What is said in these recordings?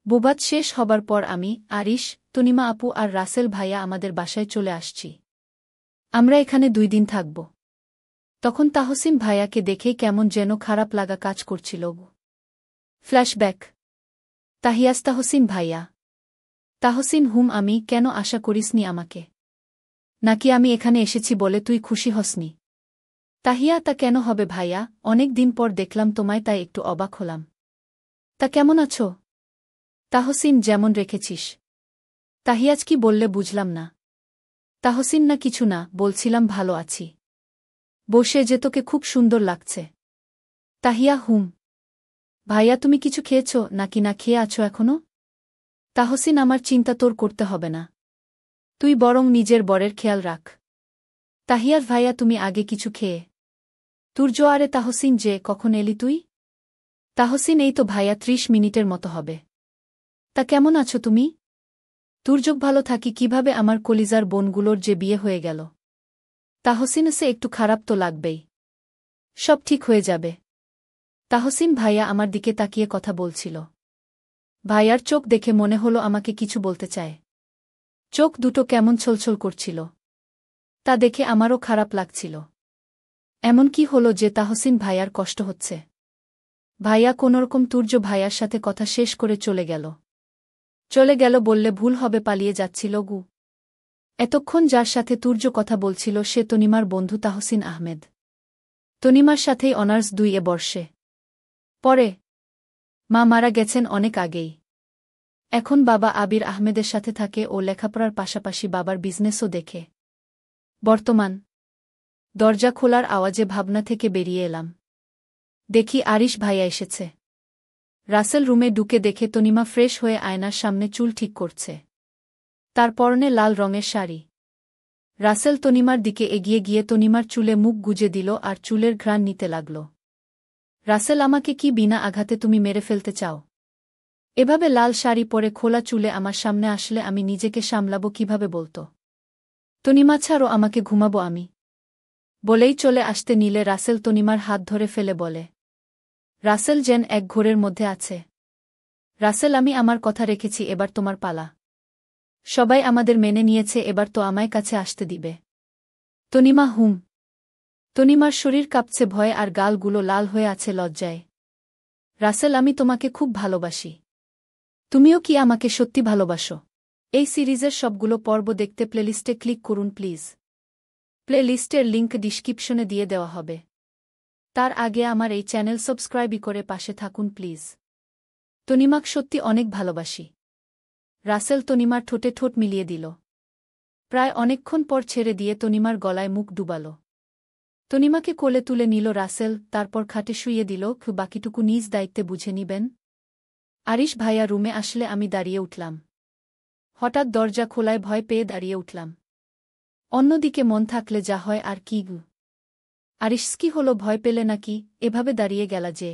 বুবাত শেষ হবার পর আমি, আরিশ, তনিমা আপু আর রাসেল ভাইয়া আমাদের বাসায় চলে আসছি। আমরা এখানে 2 দিন থাকব। তখন তাহসিন ভাইয়াকে দেখেই কেমন যেন খারাপ লাগা কাজ করছিল। ফ্ল্যাশব্যাক। তাহিয়াস তাহসিন ভাইয়া। তাহসিন আমি কেন আশা করিসনি আমাকে? নাকি আমি এখানে এসেছি বলে তুই খুশি হসনি? তাহিয়া তা কেন হবে ভাইয়া, অনেক দিন পর দেখলাম তোমায় তাই একটু অবাক হলাম। তা কেমন আছো? তাহসিন যেমন রেখেছিস। তাহিয়াজ কি বললে বুঝলাম না। তাহসিন না কিছু না, বলছিলাম ভালো আছি। বসে যে তোকে খুব সুন্দর লাগছে। তাহিয়া ভাইয়া তুমি কিছু খেয়েছ নাকি না খেয়ে আছো এখনো? তাহসিন আমার চিন্তা তোর করতে হবে না। তুই বরং নিজের বরের খেয়াল রাখ। তাহিয়ার ভাইয়া তুমি আগে কিছু খেয়ে। তুর্য আরে তাহসিন যে কখন এলি তুই? তাহসিন এই তো ভাইয়া 30 মিনিটের মতো হবে। তা কেমন আছো তুমি? তুর্যক ভালো থাকি কিভাবে, আমার কলিজার বোনগুলোর যে বিয়ে হয়ে গেল। তাহসিন সে একটু খারাপ তো লাগবেই। সব ঠিক হয়ে যাবে। তাহসিন ভাইয়া আমার দিকে তাকিয়ে কথা বলছিল। ভাইয়ার চোখ দেখে মনে হলো আমাকে কিছু বলতে চায়। চোখ দুটো কেমন ছলছল করছিল। তা দেখে আমারও খারাপ লাগছিল। এমন কি হলো যে তাহসিন ভাইয়ার কষ্ট হচ্ছে? ভাইয়া কোনোরকম তুর্য ভাইয়ার সাথে কথা শেষ করে চলে গেল। চলে গেল বললে ভুল হবে, পালিয়ে যাচ্ছিল গু। এতক্ষণ যার সাথে তুর্য কথা বলছিল সে তনিমার বন্ধু তাহসিন আহমেদ। তনিমার সাথেই অনার্স 2 বর্ষে পরে। মা মারা গেছেন অনেক আগেই। এখন বাবা আবির আহমেদের সাথে থাকে ও লেখাপড়ার পাশাপাশি বাবার বিজনেসও দেখে। বর্তমান। দরজা খোলার আওয়াজে ভাবনা থেকে বেরিয়ে এলাম। দেখি আরিশ ভাইয়া এসেছে। রাসেল রুমে ঢুকে দেখে তনিমা ফ্রেশ হয়ে আয়নার সামনে চুল ঠিক করছে। তার পরনে লাল রঙের শাড়ি। রাসেল তনিমার দিকে এগিয়ে গিয়ে তনিমার চুলে মুখ গুজে দিল আর চুলের ঘ্রাণ নিতে লাগল। রাসেল আমাকে কি বিনা আঘাতে তুমি মেরে ফেলতে চাও? এভাবে লাল শাড়ি পরে খোলা চুলে আমার সামনে আসলে আমি নিজেকে সামলাবো কিভাবে বলতো? তনিমা ছাড়ো আমাকে, ঘুমাবো আমি। বলেই চলে আসতে নিলে রাসেল তনিমার হাত ধরে ফেলে বলে। রাসেল যেন এক ঘোরের মধ্যে আছে। রাসেল আমি আমার কথা রেখেছি, এবার তোমার পালা। সবাই আমাদের মেনে নিয়েছে, এবার তো আমায় কাছে আসতে দিবে। তনিমা তনিমার শরীর কাঁপছে ভয়ে আর গালগুলো লাল হয়ে আছে লজ্জায়। রাসেল আমি তোমাকে খুব ভালোবাসি। তুমিও কি আমাকে সত্যি ভালোবাসো? এই সিরিজের সবগুলো পর্ব দেখতে প্লেলিস্টে ক্লিক করুন প্লিজ। প্লেলিস্টের লিংক ডিসক্রিপশনে দিয়ে দেওয়া হবে। তার আগে আমার এই চ্যানেল সাবস্ক্রাইব করে পাশে থাকুন প্লিজ। তনিমাক সত্যি অনেক ভালোবাসি। রাসেল তনিমার ঠোঁটে ঠোঁট মিলিয়ে দিল। প্রায় অনেকক্ষণ পর ছেড়ে দিয়ে তনিমার গলায় মুখ ডুবাল। তনিমাকে কোলে তুলে নিল রাসেল, তারপর খাটে শুইয়ে দিল। বাকিটুকু নিজ দায়িত্বে বুঝে নিবেন। আরিশ ভাইয়া রুমে আসলে আমি দাঁড়িয়ে উঠলাম। হঠাৎ দরজা খোলায় ভয় পেয়ে দাঁড়িয়ে উঠলাম। অন্যদিকে মন থাকলে যা হয় আর কি গু। আরিশ কি হলো, ভয় পেলে নাকি, এভাবে দাঁড়িয়ে গেলা যে?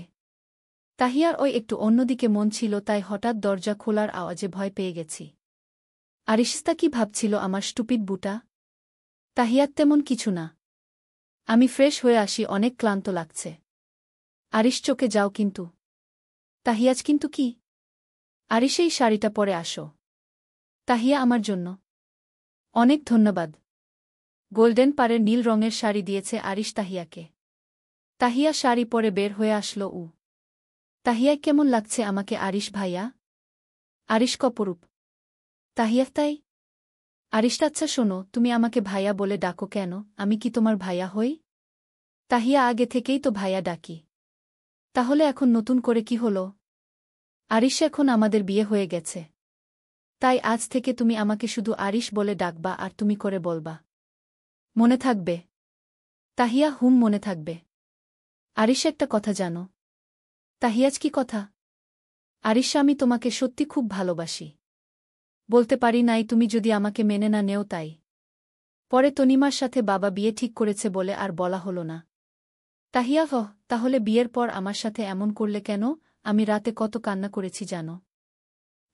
তাহিয়ার ওই একটু অন্যদিকে মন ছিল, তাই হঠাৎ দরজা খোলার আওয়াজে ভয় পেয়ে গেছি। আরিশতা কি ভাবছিল আমার স্টুপিড বুটা? তাহিয়ার তেমন কিছু না। আমি ফ্রেশ হয়ে আসি, অনেক ক্লান্ত লাগছে। আরিশ চোখে যাও কিন্তু। তাহিয়াজ কিন্তু কি? আরিশ এই শাড়িটা পরে আসো। তাহিয়া আমার জন্য। অনেক ধন্যবাদ। গোল্ডেন পাড়ের নীল রঙের শাড়ি দিয়েছে আরিশ তাহিয়াকে। তাহিয়া শাড়ি পরে বের হয়ে আসলো। তাহিয়ায় কেমন লাগছে আমাকে আরিশ ভাইয়া? আরিশ কপরূপ। তাহিয়া তাই? আরিশটা আচ্ছা শোনো, তুমি আমাকে ভাইয়া বলে ডাকো কেন? আমি কি তোমার ভাইয়া হই? তাহিয়া আগে থেকেই তো ভাইয়া ডাকি। তাহলে এখন নতুন করে কি হলো? আরিশ এখন আমাদের বিয়ে হয়ে গেছে। তাই আজ থেকে তুমি আমাকে শুধু আরিশ বলে ডাকবা আর তুমি করে বলবা। মনে থাকবে? তাহিয়া মনে থাকবে। আরিশ একটা কথা জানো? তাহিয়াজ কি কথা? আরিশ আমি তোমাকে সত্যি খুব ভালোবাসি। বলতে পারি নাই, তুমি যদি আমাকে মেনে না নেও তাই। পরে তনিমার সাথে বাবা বিয়ে ঠিক করেছে বলে আর বলা হলো না। তাহিয়া তাহলে বিয়ের পর আমার সাথে এমন করলে কেন? আমি রাতে কত কান্না করেছি জানো?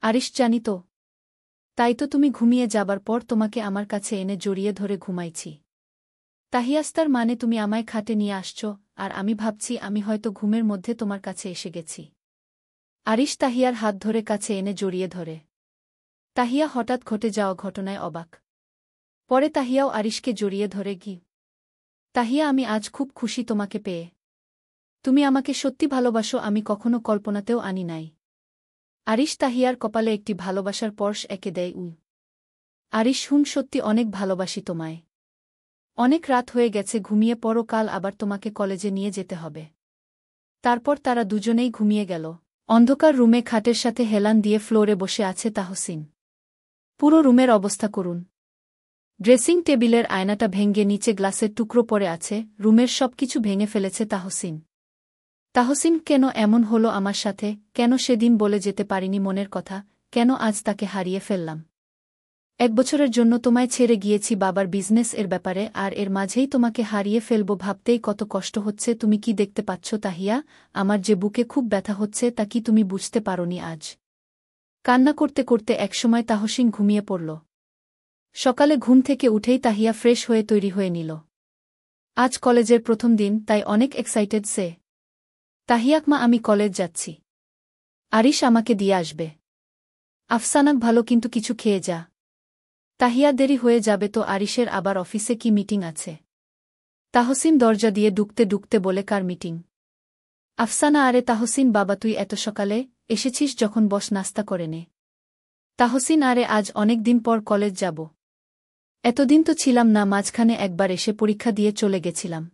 আরিশ জানি তো। তাই তো তুমি ঘুমিয়ে যাবার পর তোমাকে আমার কাছে এনে জড়িয়ে ধরে ঘুমাইছি। তাহিয়াস্তার মানে তুমি আমায় খাটে নিয়ে আসছ, আর আমি ভাবছি আমি হয়তো ঘুমের মধ্যে তোমার কাছে এসে গেছি। আরিশ তাহিয়ার হাত ধরে কাছে এনে জড়িয়ে ধরে। তাহিয়া হঠাৎ ঘটে যাওয়া ঘটনায় অবাক। পরে তাহিয়াও আরিশকে জড়িয়ে ধরে গি। তাহিয়া, আমি আজ খুব খুশি তোমাকে পেয়ে। তুমি আমাকে সত্যি ভালোবাসো, আমি কখনো কল্পনাতেও আনি নাই। আরিশ তাহিয়ার কপালে একটি ভালোবাসার পর্শ এঁকে দেয়। আরিশ, হুন, সত্যি অনেক ভালোবাসি তোমায়। অনেক রাত হয়ে গেছে, ঘুমিয়ে পড়ো, কাল আবার তোমাকে কলেজে নিয়ে যেতে হবে। তারপর তারা দুজনেই ঘুমিয়ে গেল। অন্ধকার রুমে খাটের সাথে হেলান দিয়ে ফ্লোরে বসে আছে তাহসিন। পুরো রুমের অবস্থা করুন। ড্রেসিং টেবিলের আয়নাটা ভেঙে নিচে গ্লাসের টুকরো পড়ে আছে, রুমের সবকিছু ভেঙে ফেলেছে তাহসিন। তাহসিন, কেন এমন হলো আমার সাথে? কেন সেদিন বলে যেতে পারিনি মনের কথা? কেন আজ তাকে হারিয়ে ফেললাম? 1 বছরের জন্য তোমায় ছেড়ে গিয়েছি বাবার বিজনেস এর ব্যাপারে, আর এর মাঝেই তোমাকে হারিয়ে ফেলব ভাবতেই কত কষ্ট হচ্ছে। তুমি কি দেখতে পাচ্ছ তাহিয়া, আমার যে বুকে খুব ব্যথা হচ্ছে, তা কি তুমি বুঝতে পারোনি আজ? কান্না করতে করতে একসময় তাহসিন ঘুমিয়ে পড়ল। সকালে ঘুম থেকে উঠেই তাহিয়া ফ্রেশ হয়ে তৈরি হয়ে নিল। আজ কলেজের প্রথম দিন, তাই অনেক এক্সাইটেড সে। তাহিয়াক, মা, আমি কলেজ যাচ্ছি। আরিশ আমাকে দিয়ে আসবে। আফসানাক, ভালো, কিন্তু কিছু খেয়ে যা। তাহিয়া, দেরি হয়ে যাবে তো, আরিশের আবার অফিসে কি মিটিং আছে? তাহসিন দরজা দিয়ে ডুকতে ডুকতে বলে, কার মিটিং? আফসানা, আরে তাহসিন বাবা, তুই এত সকালে এসেছিস যখন, বস, নাস্তা করে নে। তাহসিন, আরে আজ অনেক দিন পর কলেজ যাব। এতদিন তো ছিলাম না, মাঝখানে একবার এসে পরীক্ষা দিয়ে চলে গেছিলাম।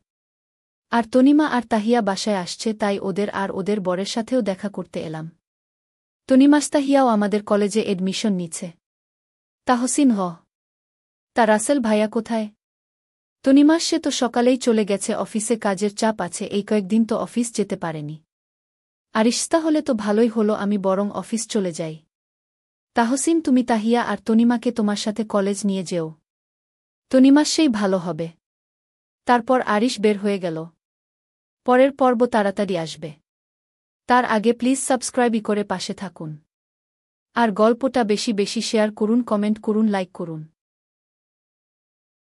আর তনিমা আর তাহিয়া বাসায় আসছে, তাই ওদের আর ওদের বরের সাথেও দেখা করতে এলাম। তনিমাস্তাহিয়াও আমাদের কলেজে এডমিশন নিচ্ছে। তাহসিন, হ। তা রাসেল ভাইয়া কোথায়? তনিমাস, সে তো সকালেই চলে গেছে, অফিসে কাজের চাপ আছে, এই কয়েকদিন তো অফিস যেতে পারেনি। আরিশতা হলে তো ভালোই হলো, আমি বরং অফিস চলে যাই। তাহসিন, তুমি তাহিয়া আর তনিমাকে তোমার সাথে কলেজ নিয়ে যেও। তনিমাস, সেই ভালো হবে। তারপর আরিশ বের হয়ে গেল। পরের পর্ব তাড়াতাড়ি আসবে। তার আগে প্লিজ সাবস্ক্রাইবই করে পাশে থাকুন। আর গল্পটা বেশি বেশি শেয়ার করুন, কমেন্ট করুন, লাইক করুন।